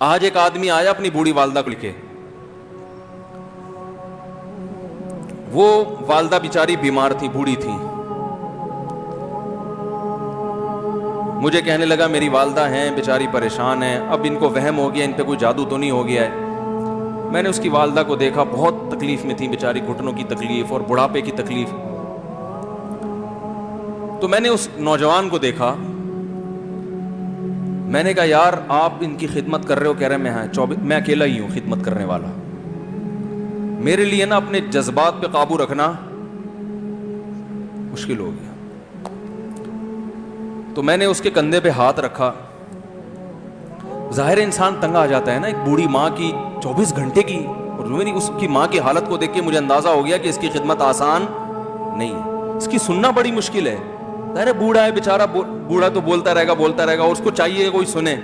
آج ایک آدمی آیا اپنی بوڑھی والدہ کو لے کے, وہ والدہ بیچاری بیمار تھی, بوڑھی تھی. مجھے کہنے لگا میری والدہ ہیں بیچاری پریشان ہیں, اب ان کو وہم ہو گیا ان پہ کوئی جادو تو نہیں ہو گیا ہے. میں نے اس کی والدہ کو دیکھا, بہت تکلیف میں تھی بیچاری, گھٹنوں کی تکلیف اور بڑھاپے کی تکلیف. تو میں نے اس نوجوان کو دیکھا, میں نے کہا یار آپ ان کی خدمت کر رہے ہو؟ کہہ رہے میں اکیلا ہی ہوں خدمت کرنے والا. میرے لیے نا اپنے جذبات پہ قابو رکھنا مشکل ہو گیا. تو میں نے اس کے کندھے پہ ہاتھ رکھا. ظاہر انسان تنگ آ جاتا ہے نا, ایک بوڑھی ماں کی 24 گھنٹے کی, اور میری اس کی ماں کی حالت کو دیکھ کے مجھے اندازہ ہو گیا کہ اس کی خدمت آسان نہیں ہے, اس کی سننا بڑی مشکل ہے. ظاہر بوڑھا ہے بیچارہ, بوڑھا تو بولتا رہے گا, اور اس کو چاہیے کوئی سنے.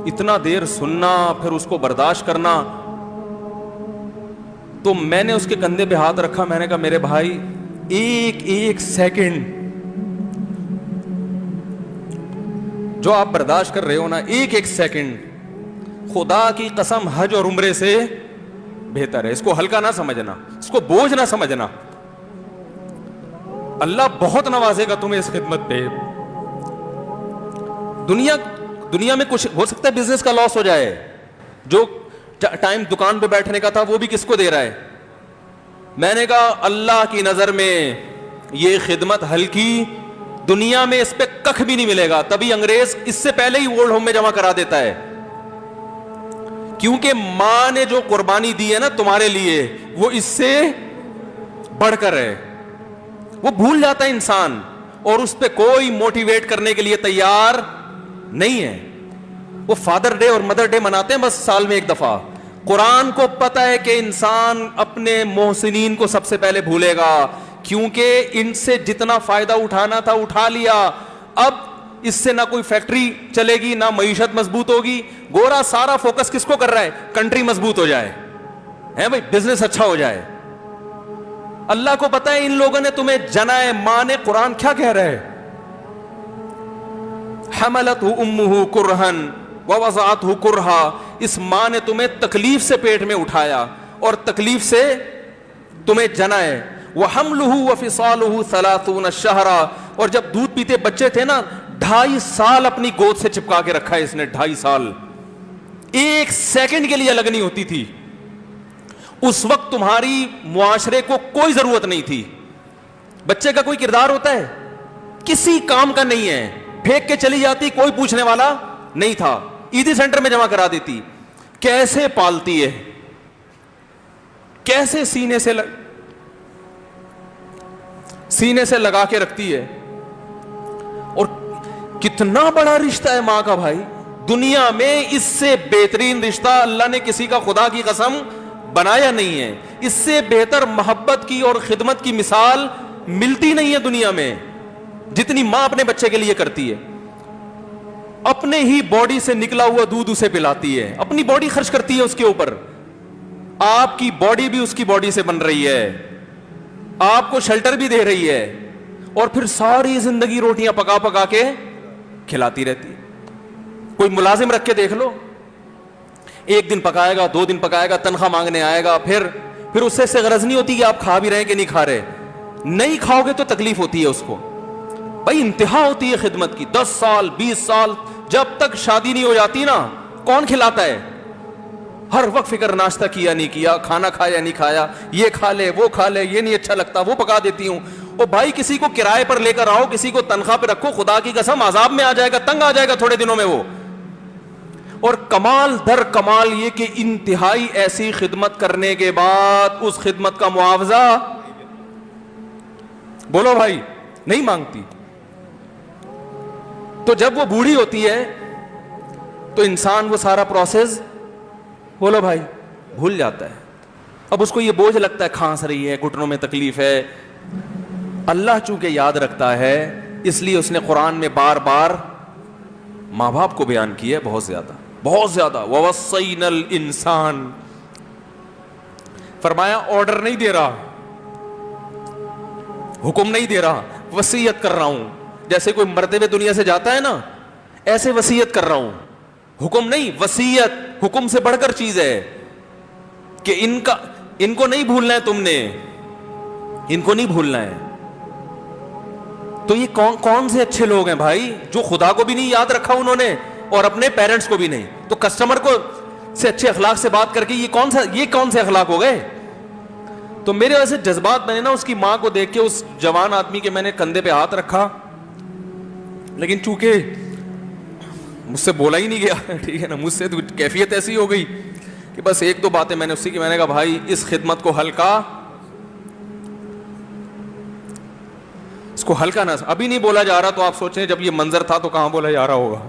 اتنا دیر سننا, پھر اس کو برداشت کرنا. تو میں نے اس کے کندھے پہ ہاتھ رکھا, میں نے کہا میرے بھائی ایک سیکنڈ جو آپ برداشت کر رہے ہو نا, ایک سیکنڈ خدا کی قسم حج اور عمرے سے بہتر ہے. اس کو ہلکا نہ سمجھنا, اس کو بوجھ نہ سمجھنا. اللہ بہت نوازے گا تمہیں اس خدمت پہ. دنیا میں کچھ ہو سکتا ہے بزنس کا لاس ہو جائے, جو ٹائم دکان پہ بیٹھنے کا تھا وہ بھی کس کو دے رہا ہے. میں نے کہا اللہ کی نظر میں یہ خدمت ہلکی, دنیا میں اس پہ کخ بھی نہیں ملے گا. تبھی انگریز اس سے پہلے ہی اولڈ ہوم میں جمع کرا دیتا ہے, کیونکہ ماں نے جو قربانی دی ہے نا تمہارے لیے وہ اس سے بڑھ کر ہے. وہ بھول جاتا ہے انسان, اور اس پہ کوئی موٹیویٹ کرنے کے لیے تیار نہیں ہے. وہ فادر ڈے اور مدر ڈے مناتے ہیں بس سال میں ایک دفعہ. قرآن کو پتہ ہے کہ انسان اپنے محسنین کو سب سے پہلے بھولے گا, کیونکہ ان سے جتنا فائدہ اٹھانا تھا اٹھا لیا. اب اس سے نہ کوئی فیکٹری چلے گی, نہ معیشت مضبوط ہوگی. گورا سارا فوکس کس کو کر رہا ہے؟ کنٹری مضبوط ہو جائے, ہے بھائی, بزنس اچھا ہو جائے. اللہ کو پتہ ہے ان لوگوں نے تمہیں جنا ہے. ماں نے, قرآن کیا کہہ رہا ہے؟ حملتہ امہ کرہن ووضعتہ کرہا. اس ماں نے تمہیں تکلیف سے پیٹ میں اٹھایا اور تکلیف سے تمہیں جنا ہے. وحملہ وفصالہ 30 شہرا. اور جب دودھ پیتے بچے تھے نا, 2.5 سال اپنی گود سے چپکا کے رکھا ہے اس نے, 2.5 سال. ایک سیکنڈ کے لیے الگ نہیں ہوتی تھی. اس وقت تمہاری معاشرے کو کوئی ضرورت نہیں تھی. بچے کا کوئی کردار ہوتا ہے؟ کسی کام کا نہیں ہے. پھینک کے چلی جاتی, کوئی پوچھنے والا نہیں تھا. عیدی سینٹر میں جمع کرا دیتی. کیسے پالتی ہے, کیسے سینے سے لگا کے رکھتی ہے. اور کتنا بڑا رشتہ ہے ماں کا بھائی. دنیا میں اس سے بہترین رشتہ اللہ نے کسی کا خدا کی قسم بنایا نہیں ہے. اس سے بہتر محبت کی اور خدمت کی مثال ملتی نہیں ہے دنیا میں, جتنی ماں اپنے بچے کے لیے کرتی ہے. اپنے ہی باڈی سے نکلا ہوا دودھ اسے پلاتی ہے, اپنی باڈی خرچ کرتی ہے اس کے اوپر. آپ کی باڈی بھی اس کی باڈی سے بن رہی ہے, آپ کو شیلٹر بھی دے رہی ہے, اور پھر ساری زندگی روٹیاں پکا پکا کے کھلاتی رہتی ہے. کوئی ملازم رکھ کے دیکھ لو, 1 دن پکائے گا, 2 دن پکائے گا, تنخواہ مانگنے آئے گا, پھر اس سے غرض نہیں ہوتی کہ آپ کھا بھی رہے ہیں کہ نہیں کھا رہے. نہیں کھاؤ گے تو تکلیف ہوتی ہے اس کو. بھائی انتہا ہوتی ہے خدمت کی. 10 سال 20 سال جب تک شادی نہیں ہو جاتی نا, کون کھلاتا ہے؟ ہر وقت فکر, ناشتہ کیا نہیں کیا, کھانا کھایا نہیں کھایا, یہ کھا لے وہ کھا لے, یہ نہیں اچھا لگتا وہ پکا دیتی ہوں. او بھائی کسی کو کرائے پر لے کر آؤ, کسی کو تنخواہ پہ رکھو, خدا کی قسم عذاب میں آ جائے گا, تنگ آ جائے گا تھوڑے دنوں میں وہ. اور کمال در کمال یہ کہ انتہائی ایسی خدمت کرنے کے بعد اس خدمت کا معاوضہ بولو بھائی نہیں مانگتی. تو جب وہ بوڑھی ہوتی ہے تو انسان وہ سارا پروسیس بولو بھائی بھول جاتا ہے. اب اس کو یہ بوجھ لگتا ہے, کھانس رہی ہے, گھٹنوں میں تکلیف ہے. اللہ چونکہ یاد رکھتا ہے اس لیے اس نے قرآن میں بار بار ماں باپ کو بیان کیا ہے, بہت زیادہ بہت زیادہ. وَوَصَّيْنَا الْإِنسَانَ, فرمایا آرڈر نہیں دے رہا, حکم نہیں دے رہا, وصیت کر رہا ہوں. جیسے کوئی مرتے ہوئے دنیا سے جاتا ہے نا, ایسے وصیت کر رہا ہوں, حکم نہیں, وصیت حکم سے بڑھ کر چیز ہے کہ ان کو نہیں بھولنا ہے, تم نے ان کو نہیں بھولنا ہے. تو یہ کون سے اچھے لوگ ہیں بھائی, جو خدا کو بھی نہیں یاد رکھا انہوں نے اور اپنے پیرنٹس کو بھی نہیں. تو کسٹمر کو سے اچھے اخلاق سے بات کر کے یہ کون سے اخلاق ہو گئے. تو میرے ویسے جذبات, میں نے نا اس کی ماں کو دیکھ کے اس جوان آدمی کے میں نے کندھے پہ ہاتھ رکھا, لیکن چونکہ مجھ سے بولا ہی نہیں گیا, ٹھیک ہے نا, مجھ سے تو کیفیت ایسی ہو گئی کہ بس ایک دو باتیں میں نے اسی کی, میں نے کہا بھائی اس خدمت کو ہلکا, اس کو ہلکا نہ, ابھی نہیں بولا جا رہا تو آپ سوچیں جب یہ منظر تھا تو کہاں بولا جا رہا ہوگا.